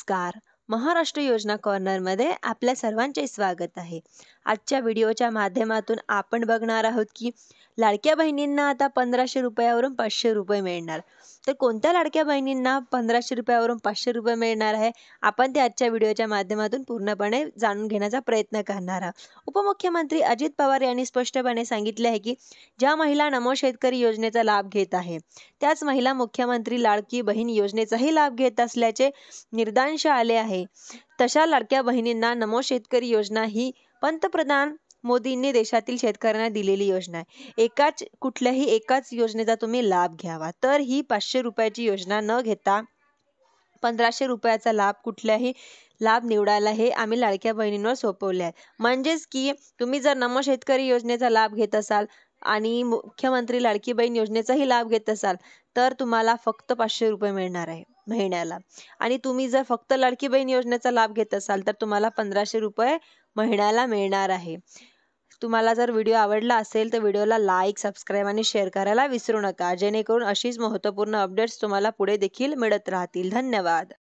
नमस्कार. महाराष्ट्र योजना कॉर्नरमध्ये आपल्या सर्वांचे स्वागत आहे. आजच्या व्हिडिओच्या माध्यमातून आपण बघणार आहोत की लाडक्या बहिणींना आता 1500 रुपयावरून 500 रुपये मिळणार. तर कोणत्या लाडक्या बहिणींना 1500 रुपयावरून 500 रुपये मिळणार आहे, आपण ते आजच्या व्हिडिओच्या माध्यमातून पूर्णपणे जाणून घेण्याचा प्रयत्न करणार आहोत. उपमुख्यमंत्री अजित पवार यांनी स्पष्टपणे सांगितले आहे की ज्या महिला नमो शेतकरी योजनेचा लाभ घेत आहे, त्याच महिला मुख्यमंत्री लाडकी बहीण योजनेचाही लाभ घेत असल्याचे निर्दांश आले आहे. तशा लाडक्या बहिणींना नमो शेतकरी योजना ही पंतप्रधान मोदींनी देशातील शेतकऱ्यांना दिलेली योजना आहे. कुठल्याही एकाच योजनेचा तुम्ही लाभ घ्यावा. तर ही 500 रुपयाची योजना न घेता 1500 रुपयाचा कुठल्याही लाभ निवडायला हे आम्ही लाडक्या बहिणींवर सोपवले आहे. म्हणजेच की तुम्ही जर नमो शेतकरी योजनेचा लाभ घेत असाल आणि मुख्यमंत्री लाडकी बहीण योजनेचाही लाभ घेत असाल, तर तुम्हाला फक्त 500 रुपये मिळणार आहे महिन्याला. आणि तुम्ही जर फक्त लाडकी बहीण योजनेचा लाभ घेत असाल, तर तुम्हाला 1500 रुपये महिन्याला मिळणार आहे. तुम्हाला जर व्हिडिओ आवडला असेल तर व्हिडिओला लाईक, सबस्क्राईब आणि शेअर करायला विसरू नका, जेणेकरून अशीच महत्त्वपूर्ण अपडेट्स तुम्हाला पुढे देखील मिळत राहतील. धन्यवाद.